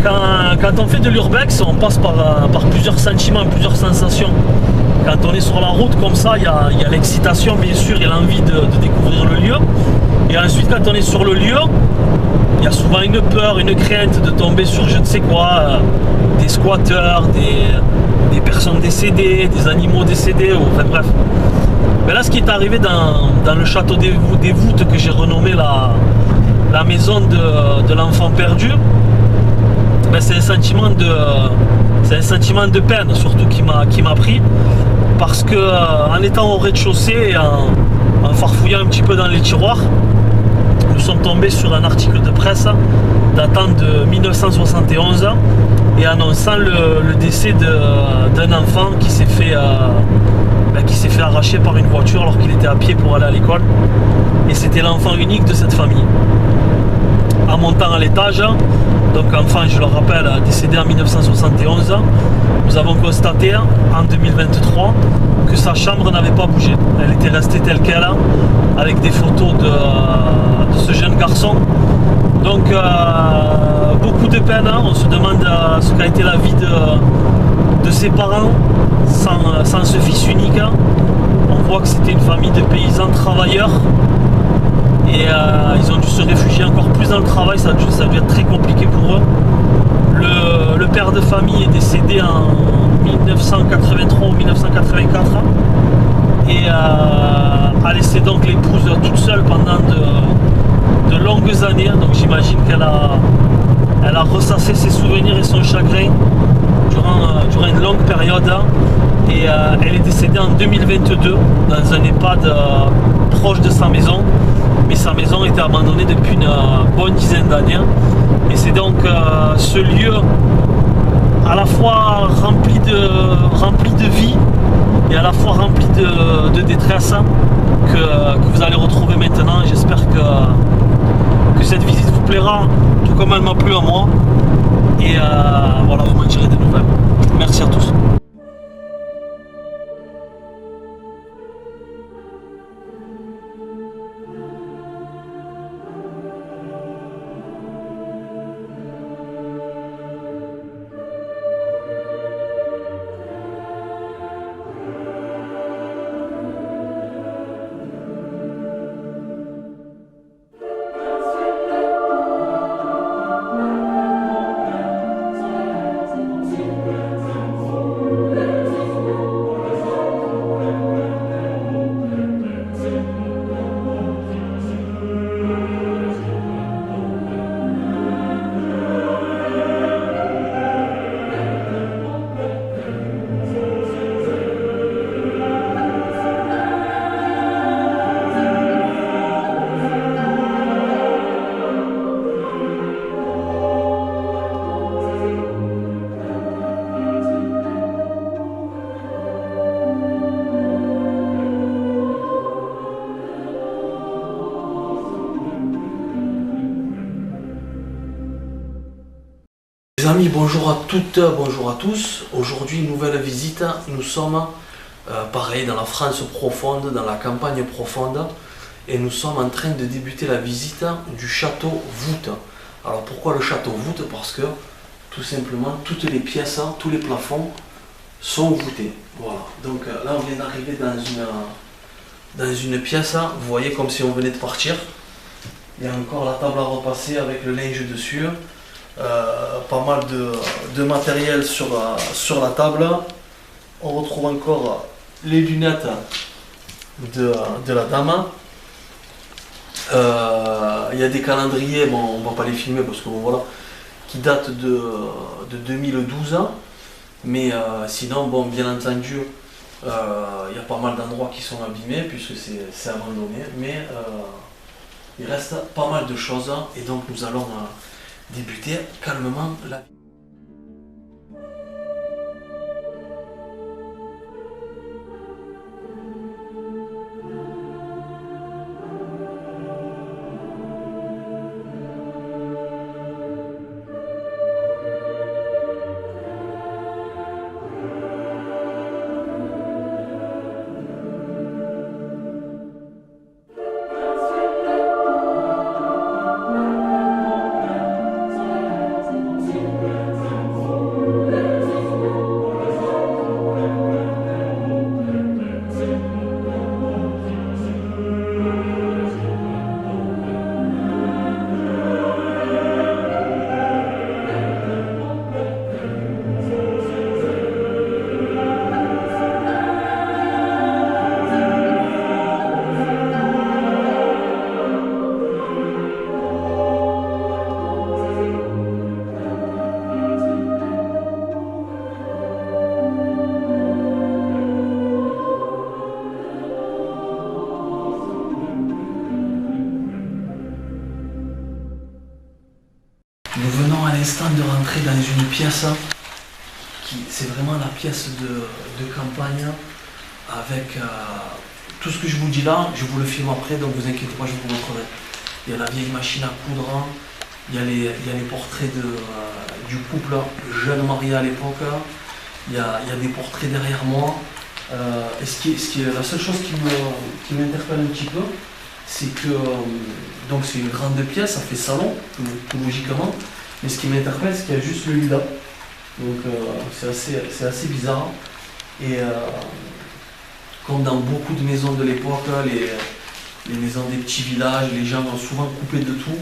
Quand on fait de l'urbex, on passe par plusieurs sentiments, plusieurs sensations. Quand on est sur la route comme ça, il y a l'excitation bien sûr et l'envie de découvrir le lieu. Et ensuite quand on est sur le lieu, il y a souvent une peur, une crainte de tomber sur je ne sais quoi, des squatteurs, des personnes décédées, des animaux décédés, enfin bref. Mais là ce qui est arrivé dans le château des Voûtes que j'ai renommé la maison de l'enfant perdu, ben c'est un sentiment de peine surtout qui m'a pris, parce que en étant au rez-de-chaussée et en farfouillant un petit peu dans les tiroirs, nous sommes tombés sur un article de presse datant de 1971 et annonçant le décès d'un enfant qui s'est fait arracher par une voiture alors qu'il était à pied pour aller à l'école, et c'était l'enfant unique de cette famille. En montant à l'étage, donc enfant, je le rappelle, décédé en 1971, nous avons constaté en 2023 que sa chambre n'avait pas bougé. Elle était restée telle qu'elle, avec des photos de ce jeune garçon. Donc beaucoup de peine, on se demande ce qu'a été la vie de ses parents sans ce fils unique. On voit que c'était une famille de paysans travailleurs. Et ils ont dû se réfugier encore plus dans le travail, ça a dû être très compliqué pour eux. Le père de famille est décédé en 1983 ou 1984 et a laissé donc l'épouse toute seule pendant de longues années. Donc j'imagine qu'elle a ressassé ses souvenirs et son chagrin durant une longue période. Et elle est décédée en 2022 dans un EHPAD proche de sa maison. Mais sa maison était abandonnée depuis une bonne dizaine d'années. Et c'est donc ce lieu à la fois rempli de vie et à la fois rempli de détresse que vous allez retrouver maintenant. J'espère que cette visite vous plaira, tout comme elle m'a plu à moi. Et voilà, vous m'en direz des nouvelles. Merci à tous. Les amis, bonjour à toutes, bonjour à tous. Aujourd'hui, nouvelle visite. Nous sommes pareil dans la France profonde, dans la campagne profonde, et nous sommes en train de débuter la visite du château Voûte. Alors pourquoi le château Voûte? Parce que tout simplement toutes les pièces, tous les plafonds sont voûtés. Voilà. Donc là on vient d'arriver dans une pièce, vous voyez, comme si on venait de partir. Il y a encore la table à repasser avec le linge dessus. Pas mal de matériel sur la table. On retrouve encore les lunettes de la dame. Il y a des calendriers, bon, on ne va pas les filmer parce que bon, voilà, qui datent de 2012. Mais sinon, bon, bien entendu, il y a pas mal d'endroits qui sont abîmés puisque c'est abandonné. Mais il reste pas mal de choses et donc nous allons débuter calmement la vie. de rentrer dans une pièce qui, c'est vraiment la pièce de campagne avec tout ce que je vous dis là, je vous le filme après, donc vous inquiétez pas, je vous montrerai. Il y a la vieille machine à coudre, il y a les portraits du couple jeune marié à l'époque, il y a des portraits derrière moi. Et la seule chose qui m'interpelle un petit peu, c'est que donc c'est une grande pièce, ça fait salon, tout logiquement, mais ce qui m'interpelle, c'est qu'il y a juste le lit là. Donc c'est assez bizarre. Et comme dans beaucoup de maisons de l'époque, les maisons des petits villages, les gens ont souvent coupé de tout,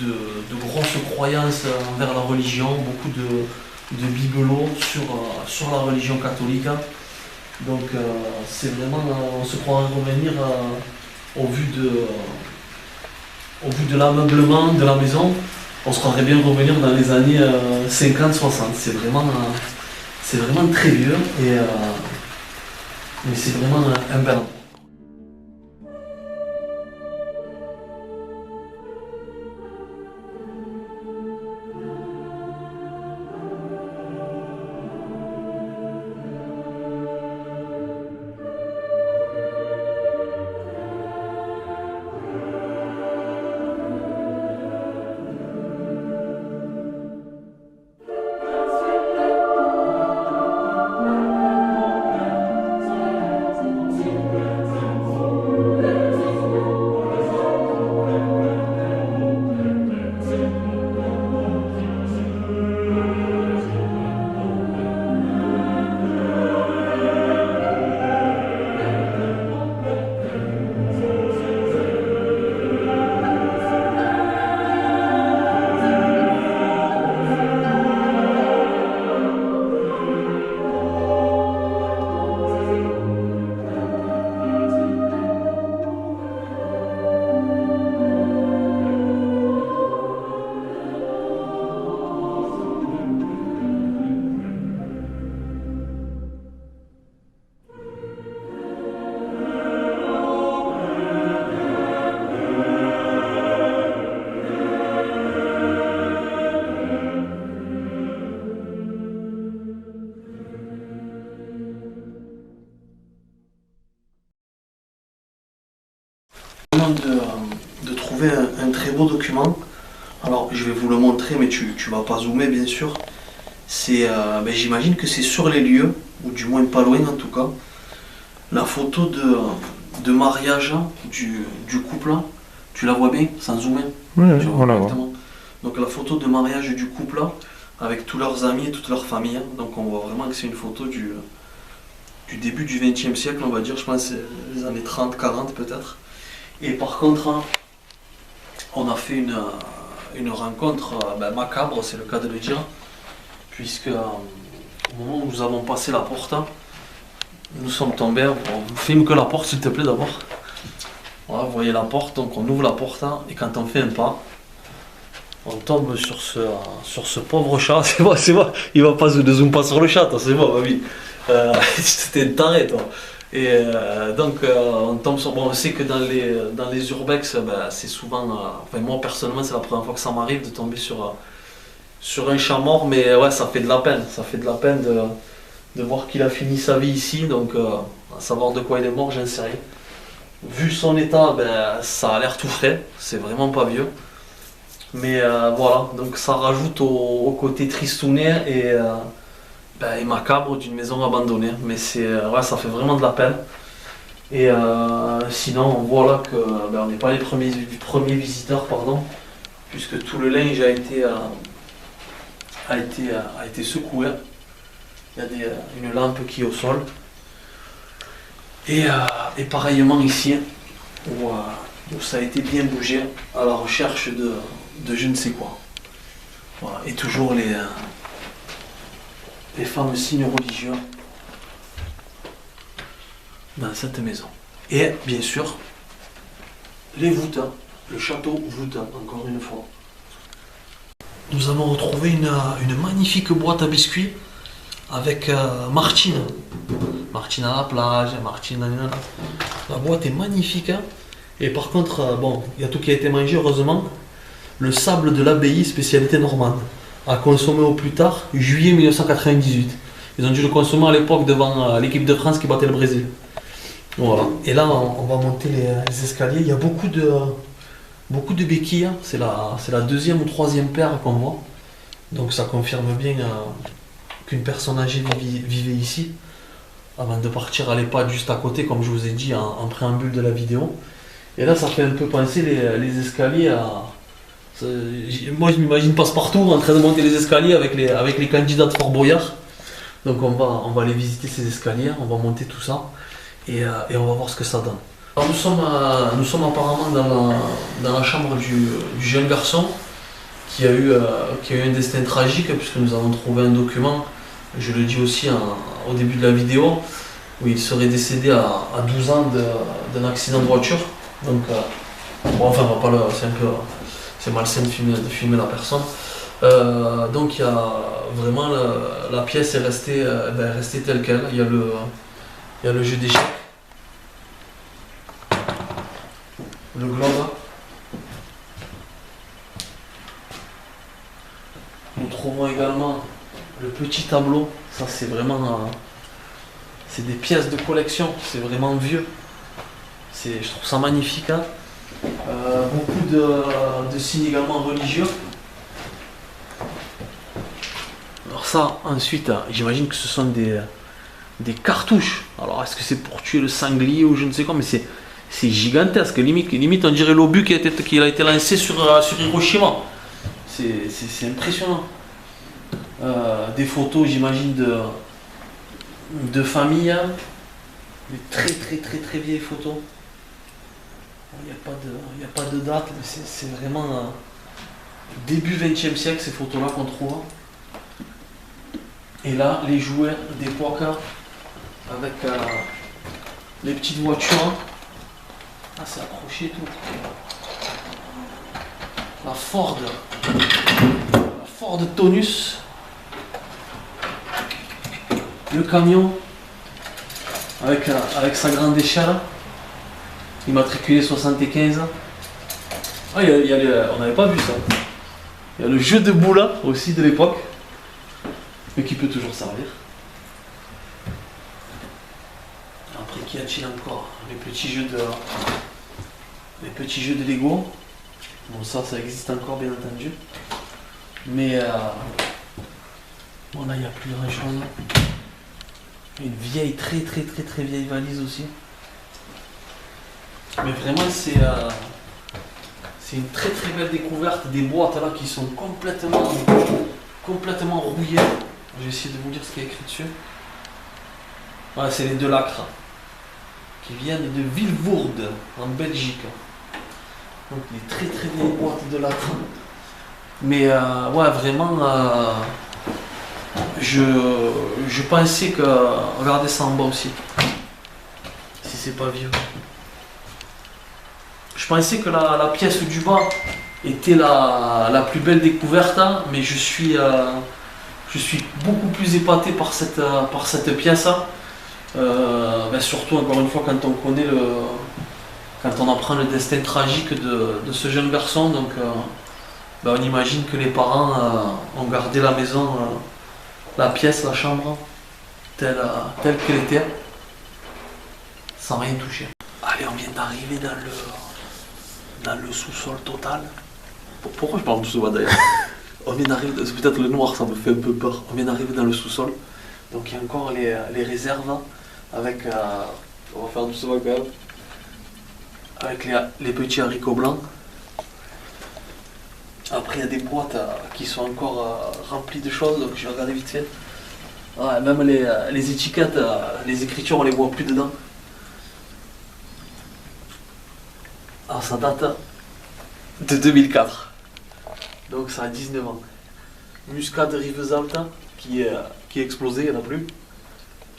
de grosses croyances envers la religion, beaucoup de bibelots sur la religion catholique. Donc c'est vraiment, on se croirait revenir au vu de l'ameublement de la maison, on se croirait bien revenir dans les années 50-60. C'est vraiment très vieux, mais c'est vraiment un bel endroit. De trouver un très beau document. Alors je vais vous le montrer, mais tu vas pas zoomer bien sûr. C'est j'imagine que c'est sur les lieux, ou du moins pas loin en tout cas, la photo de mariage du couple. Tu la vois bien sans zoomer? Oui, on la voit. Donc la photo de mariage du couple avec tous leurs amis et toute leur famille. Donc on voit vraiment que c'est une photo du début du XXe siècle, on va dire. Je pense les années 30-40 peut-être. Et par contre, on a fait une rencontre macabre, c'est le cas de le dire, puisque au moment où nous avons passé la porte, nous sommes tombés. On filme que la porte s'il te plaît d'abord. Voilà, vous voyez la porte, donc on ouvre la porte et quand on fait un pas, on tombe sur ce pauvre chat. C'est moi, il va pas ne zoom pas sur le chat, toi, c'est moi, oui. C'était une tarée, toi. Et donc on tombe sur. Bon, on sait que dans les urbex, c'est souvent. Enfin, moi personnellement, c'est la première fois que ça m'arrive de tomber sur un chat mort, mais ouais, ça fait de la peine. Ça fait de la peine de voir qu'il a fini sa vie ici. Donc, à savoir de quoi il est mort, j'en sais rien. Vu son état, ça a l'air tout frais. C'est vraiment pas vieux. Mais voilà, donc ça rajoute au côté tristounet et macabre d'une maison abandonnée, mais ça fait vraiment de la peine. Et sinon on voit là que on n'est pas les premiers visiteurs, puisque tout le linge a été secoué. Il y a une lampe qui est au sol. Et pareillement ici, où ça a été bien bougé à la recherche de je ne sais quoi. Voilà. Et toujours les fameux signes religieux dans cette maison. Et bien sûr, les voûtes, le château voûte, encore une fois. Nous avons retrouvé une magnifique boîte à biscuits avec Martine. Martine à la plage, Martine... La boîte est magnifique. Et par contre, il y a tout qui a été mangé, heureusement. le sable de l'abbaye, spécialité normande, à consommer au plus tard, juillet 1998. Ils ont dû le consommer à l'époque devant l'équipe de France qui battait le Brésil. Voilà. Et là, on va monter les escaliers. Il y a beaucoup de béquilles. C'est la deuxième ou troisième paire qu'on voit. Donc ça confirme bien qu'une personne âgée vivait ici. Avant de partir à l'EHPAD juste à côté, comme je vous ai dit en préambule de la vidéo. Et là, ça fait un peu penser les escaliers à... Moi, je m'imagine Passepartout en train de monter les escaliers avec les candidats de Fort Boyard. Donc on va aller visiter ces escaliers, on va monter tout ça et on va voir ce que ça donne. Alors, nous sommes apparemment dans la chambre du jeune garçon qui a eu un destin tragique, puisque nous avons trouvé un document, je le dis aussi au début de la vidéo, où il serait décédé à 12 ans d'un accident de voiture. Donc, enfin, on va pas c'est malsain de filmer la personne. Donc il y a vraiment la pièce est restée telle quelle. Il y a le jeu d'échecs, le globe. Nous trouvons également le petit tableau. Ça c'est vraiment c'est des pièces de collection. C'est vraiment vieux. Je trouve ça magnifique. Hein. Beaucoup de signes également religieux. Alors ça, ensuite, j'imagine que ce sont des cartouches. Alors est-ce que c'est pour tuer le sanglier ou je ne sais quoi, mais c'est gigantesque. Limite on dirait l'obus qui a été lancé sur Hiroshima. C'est impressionnant. Des photos, j'imagine, de famille. Des très vieilles photos. Il n'y a pas de date, mais c'est vraiment début 20e siècle ces photos-là qu'on trouve. Et là, les jouets d'époque avec les petites voitures. Ah, c'est accroché et tout. La Ford Tonus. Le camion avec sa grande échelle. Immatriculé 75. Ah, on n'avait pas vu ça. Il y a le jeu de boula aussi de l'époque, mais qui peut toujours servir. Après, qu'y a-t-il encore? Les petits jeux de Lego. Bon, ça existe encore, bien entendu. Mais bon, là, il n'y a plus grand chose. Une vieille, très vieille valise aussi. Mais vraiment, c'est une très belle découverte. Des boîtes là qui sont complètement rouillées. Je vais essayer de vous dire ce qu'il y a écrit dessus. Voilà, c'est les deux lacres qui viennent de Vilvoorde en Belgique. Donc des très vieilles boîtes de lacres. Mais ouais, vraiment, je pensais que... Regardez ça en bas aussi. Si c'est pas vieux. Je pensais que la pièce du bas était la plus belle découverte, hein, mais je suis beaucoup plus épaté par cette pièce. Ben surtout, encore une fois, quand on apprend le destin tragique de ce jeune garçon. Donc, ben on imagine que les parents ont gardé la maison, la pièce, la chambre, telle qu'elle était, sans rien toucher. Allez, on vient d'arriver dans le sous-sol total. Pourquoi je parle tout ça d'ailleurs? On vient d'arriver, c'est peut-être le noir, ça me fait un peu peur. On vient d'arriver dans le sous-sol. Donc il y a encore les réserves avec, on va faire tout ça quand même, avec les petits haricots blancs. Après il y a des boîtes qui sont encore remplies de choses, donc je vais regarder vite fait. Ouais, même les étiquettes, les écritures, on les voit plus dedans. Alors ça date de 2004, donc ça a 19 ans. Muscade Rivesalta qui est explosé, il n'y en a plus.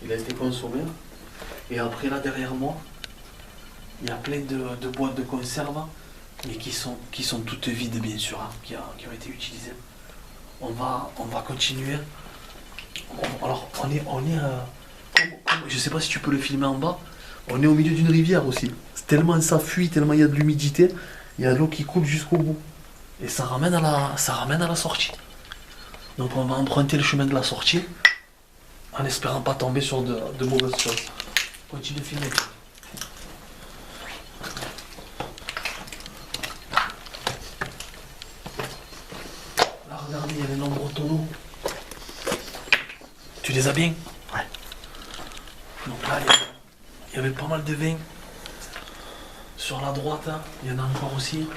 Il a été consommé. Et après là derrière moi, il y a plein de boîtes de conserve, mais qui sont toutes vides bien sûr, hein, qui ont été utilisées. On va continuer. Alors on est je sais pas si tu peux le filmer en bas. On est au milieu d'une rivière aussi. Tellement ça fuit, tellement il y a de l'humidité, il y a de l'eau qui coule jusqu'au bout. et ça ramène à la sortie. Donc on va emprunter le chemin de la sortie en espérant pas tomber sur de mauvaises choses. Continue de filmer. Là regardez, il y a les nombreux tonneaux. Tu les as bien? Ouais. Donc là il y avait pas mal de vin. Sur la droite, hein, il y en a encore aussi.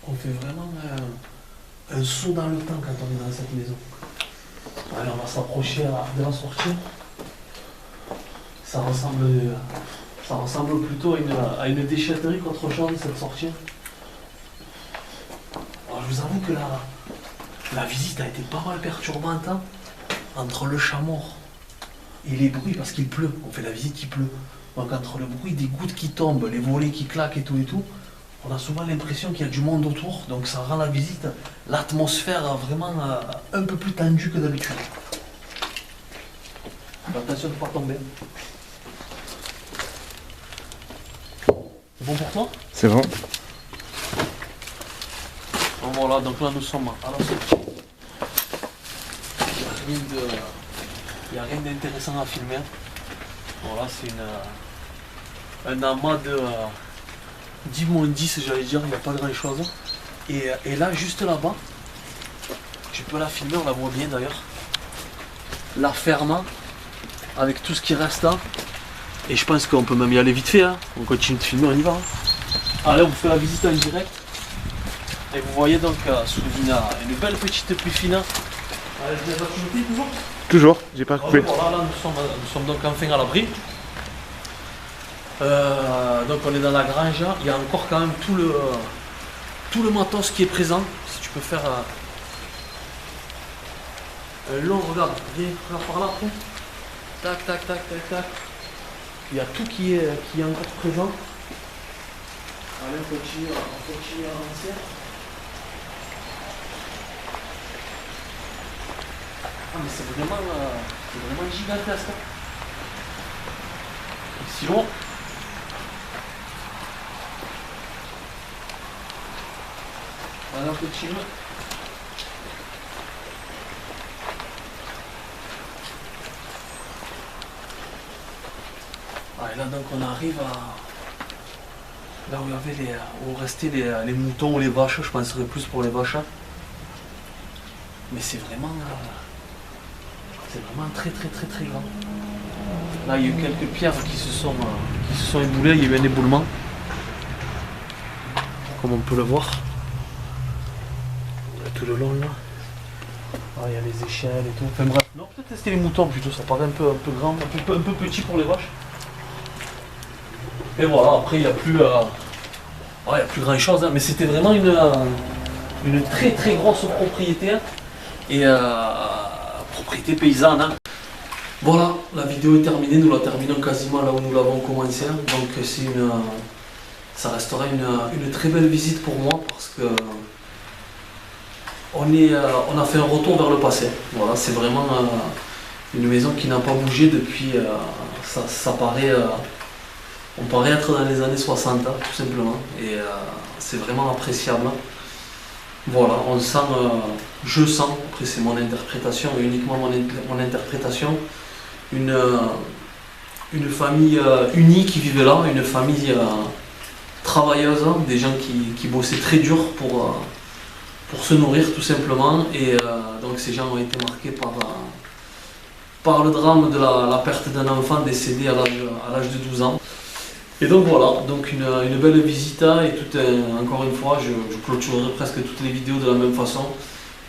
On fait vraiment un saut dans le temps quand on est dans cette maison. Allez, on va s'approcher de la sortie. Ça ressemble plutôt à une déchetterie qu'autre chose, cette sortie. Alors, je vous avoue que la visite a été pas mal perturbante, hein, entre le chat mort et les bruits, parce qu'il pleut. On fait la visite, il pleut. Donc entre le bruit des gouttes qui tombent, les volets qui claquent et tout, on a souvent l'impression qu'il y a du monde autour. Donc ça rend la visite, l'atmosphère vraiment un peu plus tendue que d'habitude. Attention de ne pas tomber. C'est bon pour toi? C'est bon. Bon, voilà, donc là nous sommes à la sortie. Il n'y a rien d'intéressant à filmer. Voilà, c'est un amas de 10-10, j'allais dire, il n'y a pas grand chose. Et là, juste là-bas, tu peux la filmer, on la voit bien d'ailleurs. La ferme, avec tout ce qui reste là. Et je pense qu'on peut même y aller vite fait. Hein. On continue de filmer, on y va. Hein. Allez, on vous fait la visite en direct. Et vous voyez donc sous une belle petite pluie fine. Allez, je vais continuer toujours. Toujours, j'ai pas coupé. Voilà, là, nous sommes donc enfin à l'abri. Donc on est dans la grange. Il y a encore quand même tout le matos qui est présent. Si tu peux faire un long, regarde, viens, regarde par là après. Tac, tac, tac, tac, tac. Il y a tout qui est encore présent. Allez, on continue à avancer. Ah mais c'est vraiment gigantesque. Si loin. Allez, on continue. Ah, et là donc on arrive là où il y avait où restaient les moutons ou les vaches, je penserais plus pour les vaches. Mais c'est vraiment très grand. Là il y a eu quelques pierres qui se sont éboulées, il y a eu un éboulement. Comme on peut le voir. Tout le long là. Ah, il y a les échelles et tout. Enfin bref. Non, peut-être tester les moutons plutôt, ça paraît un peu grand, un peu petit pour les vaches. Et voilà, après il n'y a plus grand chose, hein. Mais c'était vraiment une très grosse propriété. Et propriété paysanne. Hein. Voilà, la vidéo est terminée, nous la terminons quasiment là où nous l'avons commencé. Donc ça restera une très belle visite pour moi parce que on a fait un retour vers le passé. Voilà, c'est vraiment une maison qui n'a pas bougé depuis. Ça paraît. On paraît être dans les années 60, hein, tout simplement. Et c'est vraiment appréciable. Voilà, on sent, je sens, après c'est mon interprétation, et uniquement mon interprétation, une famille unie qui vivait là, une famille travailleuse, hein, des gens qui bossaient très dur pour se nourrir tout simplement. Et donc ces gens ont été marqués par le drame de la perte d'un enfant décédé à l'âge de 12 ans. Et donc voilà, donc une belle visite et encore une fois, je clôturerai presque toutes les vidéos de la même façon.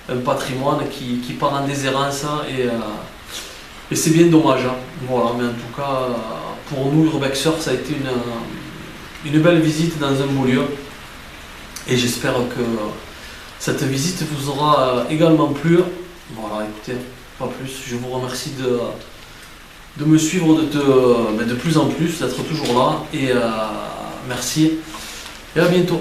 Un patrimoine qui part en déshérence et c'est bien dommage. Hein. Voilà, mais en tout cas, pour nous, Urbexer, ça a été une belle visite dans un beau lieu. Et j'espère que cette visite vous aura également plu. Voilà, écoutez, pas plus, je vous remercie de me suivre de plus en plus, d'être toujours là, et merci, et à bientôt.